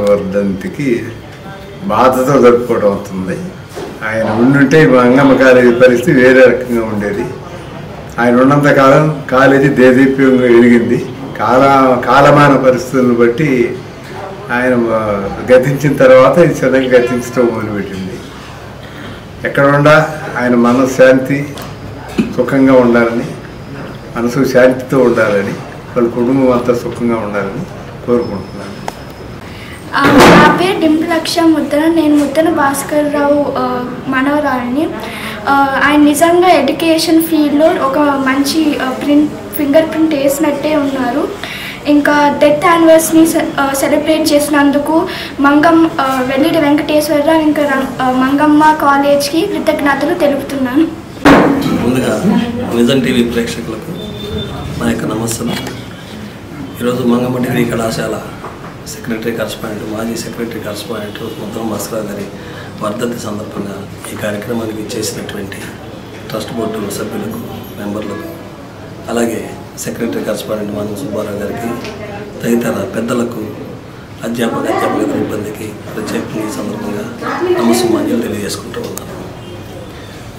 వర్ధంతికి బాధతో జరుపుకోవడం అవుతుంది. ఆయన ఉండుంటే మంగమ్మ కాలేజీ పరిస్థితి వేరే రకంగా ఉండేది. ఆయన ఉన్నంత కాలం కాలేజీ దేదీప్యంగా ఎదిగింది. కాలమాన పరిస్థితులను బట్టి ఆయన గతించిన తర్వాత ఇది చిన్నగా గతించడం మొదలుపెట్టింది. ఎక్కడ ఉండా ఆయన మనశ్శాంతి సుఖంగా ఉండాలని, మనసు శాంతితో ఉండాలని, వాళ్ళ కుటుంబం అంతా సుఖంగా ఉండాలని కోరుకుంటున్నాను. నా పేరు డింపులక్ష ముద్దన. నేను ముద్దన భాస్కర్ రావు మనవరాలిని. ఆయన నిజంగా ఎడ్యుకేషన్ ఫీల్డ్లో ఒక మంచి ఫింగర్ ప్రింట్ వేసినట్టే ఉన్నారు. ఇంకా డెత్ యానివర్సరీ సెలబ్రేట్ చేసినందుకు వెల్లిడి వెంకటేశ్వరరావు ఇంకా మంగమ్మ కాలేజ్కి కృతజ్ఞతలు తెలుపుతున్నాను. ముందుగా నిజం టీవీ ప్రేక్షకులకు నా యొక్క నమస్సులు. ఈరోజు మంగమ్మ డిగ్రీ కళాశాల సెక్రటరీ కరస్పాండెంట్, మాజీ సెక్రటరీ కరస్పాండెంట్ ముద్దన భాస్కర్ గారి వర్ధంతి సందర్భంగా ఈ కార్యక్రమానికి చేసినటువంటి ట్రస్ట్ బోర్డు సభ్యులకు, మెంబర్లకు, అలాగే సెక్రటరీ కరస్పాండెంట్ మాధవ సుబ్బారావు గారికి, తదితర పెద్దలకు, అధ్యాపక సిబ్బందికి ప్రత్యేకంగా ఈ సందర్భంగా నమస్సుమాంజలు తెలియజేసుకుంటూ ఉన్నాను.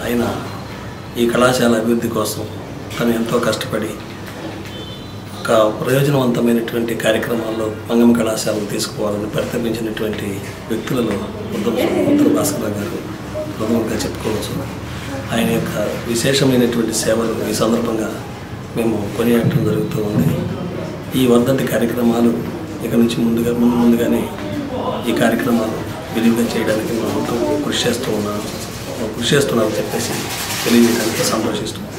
ఆయన ఈ కళాశాల అభివృద్ధి కోసం తను ఎంతో కష్టపడి ఒక ప్రయోజనవంతమైనటువంటి కార్యక్రమాల్లో మంగమ్మ కళాశాలను తీసుకుపోవాలని పరితపించినటువంటి వ్యక్తులలో ముద్దన భాస్కర్ గారు ప్రథమంగా చెప్పుకోవచ్చు. ఆయన యొక్క విశేషమైనటువంటి సేవలు ఈ సందర్భంగా మేము కొనియాడటం జరుగుతూ ఉంది. ఈ వర్ధంతి కార్యక్రమాలు ఇక నుంచి ముందుగానే ఈ కార్యక్రమాలు విరివిగా చేయడానికి మేము కృషి చేస్తున్నామని చెప్పేసి తెలియజేయడానికి సంతోషిస్తున్నాం.